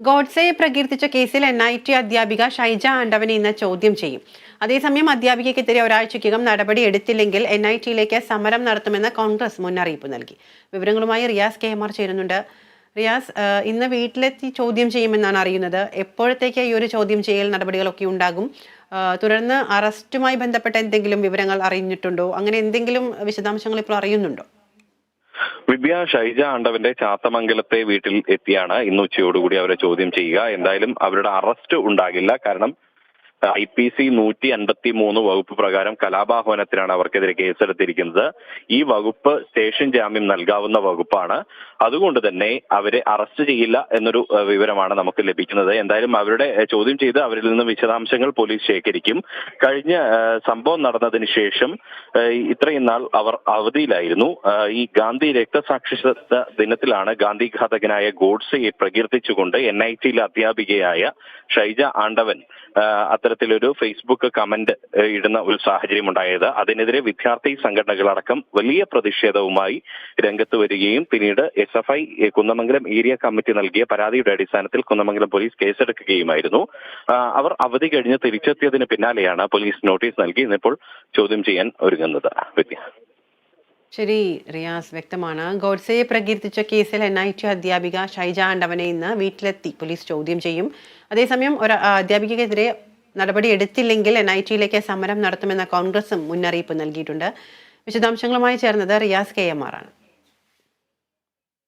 ഗോഡ്സെയെ പ്രകീർത്തിച്ച കേസിൽ NIT അധ്യാപിക ഷൈജ ആണ്ടവനെ ഇന്ന് ചോദ്യം ചെയ്യും. അതേസമയം അധ്യാപികയ്ക്കെതിരെ ഒരാഴ്ചയ്ക്കകം നടപടി എടുത്തില്ലെങ്കിൽ NITയിലേക്ക് സമരം നടത്തുമെന്ന് കോൺഗ്രസ് മുന്നറിയിപ്പ് നൽകി. വിവരങ്ങളുമായി റിയാസ് KMR ചേരുന്നുണ്ട്. റിയാസ്, ഇന്ന് വീട്ടിലെത്തി ചോദ്യം ചെയ്യുമെന്നാണ് അറിയുന്നത്. എപ്പോഴത്തേക്ക് ഈ ഒരു ചോദ്യം ചെയ്യൽ നടപടികളൊക്കെ ഉണ്ടാകും? തുടർന്ന് അറസ്റ്റുമായി ബന്ധപ്പെട്ട എന്തെങ്കിലും വിവരങ്ങൾ അറിഞ്ഞിട്ടുണ്ടോ? അങ്ങനെ എന്തെങ്കിലും വിശദാംശങ്ങൾ ഇപ്പോൾ അറിയുന്നുണ്ടോ? ഷൈജ ആണ്ടവന്റെ ചാത്തമംഗലത്തെ വീട്ടിൽ എത്തിയാണ് ഇന്ന് ഉച്ചയോടുകൂടി അവരെ ചോദ്യം ചെയ്യുക. എന്തായാലും അവരുടെ അറസ്റ്റ് ഉണ്ടാകില്ല. കാരണം IPC 153 വകുപ്പ് പ്രകാരം കലാപാഹ്വാനത്തിനാണ് അവർക്കെതിരെ കേസെടുത്തിരിക്കുന്നത്. ഈ വകുപ്പ് സ്റ്റേഷൻ ജാമ്യം നൽകാവുന്ന വകുപ്പാണ്. അതുകൊണ്ട് തന്നെ അവരെ അറസ്റ്റ് ചെയ്യില്ല എന്നൊരു വിവരമാണ് നമുക്ക് ലഭിക്കുന്നത്. എന്തായാലും അവരുടെ ചോദ്യം ചെയ്ത് അവരിൽ നിന്ന് വിശദാംശങ്ങൾ പോലീസ് ശേഖരിക്കും. കഴിഞ്ഞ സംഭവം നടന്നതിന് ശേഷം ഇത്രയും നാൾ അവർ അവധിയിലായിരുന്നു. ഈ ഗാന്ധി രക്തസാക്ഷിത്വ ദിനത്തിലാണ് ഗാന്ധി ഘാതകനായ ഗോഡ്സെയെ പ്രകീർത്തിച്ചുകൊണ്ട് NITയിലെ അധ്യാപികയായ ഷൈജ ആണ്ടവൻ അത്തരത്തിലൊരു ഫേസ്ബുക്ക് കമന്റ് ഇടുന്ന ഒരു സാഹചര്യം ഉണ്ടായത്. അതിനെതിരെ വിദ്യാർത്ഥി സംഘടനകളടക്കം വലിയ പ്രതിഷേധവുമായി രംഗത്ത് വരികയും പിന്നീട് SFI കുന്നമംഗലം ഏരിയ കമ്മിറ്റി നൽകിയ പരാതിയുടെ അടിസ്ഥാനത്തിൽ കുന്നമംഗലം പോലീസ് കേസെടുക്കുകയുമായിരുന്നു. അവർ അവധി കഴിഞ്ഞ് തിരിച്ചെത്തിയതിന് പിന്നാലെയാണ് പോലീസ് നോട്ടീസ് നൽകി ഇന്നിപ്പോൾ ചോദ്യം ചെയ്യാൻ ഒരുങ്ങുന്നത്. ശരി റിയാസ്, വ്യക്തമാണ്. ഗോഡ്സെയെ പ്രകീർത്തിച്ച കേസിൽ NIT അധ്യാപിക ഷൈജ ആണ്ടവനെ ഇന്ന് വീട്ടിലെത്തി പോലീസ് ചോദ്യം ചെയ്യും. അതേസമയം ഒരു അധ്യാപികയ്ക്കെതിരെ നടപടി എടുത്തില്ലെങ്കിൽ NITയിലേക്ക് സമരം നടത്തുമെന്ന കോൺഗ്രസും മുന്നറിയിപ്പ് നൽകിയിട്ടുണ്ട്. വിശദാംശങ്ങളുമായി ചേർന്നത് റിയാസ് KMR ആണ്.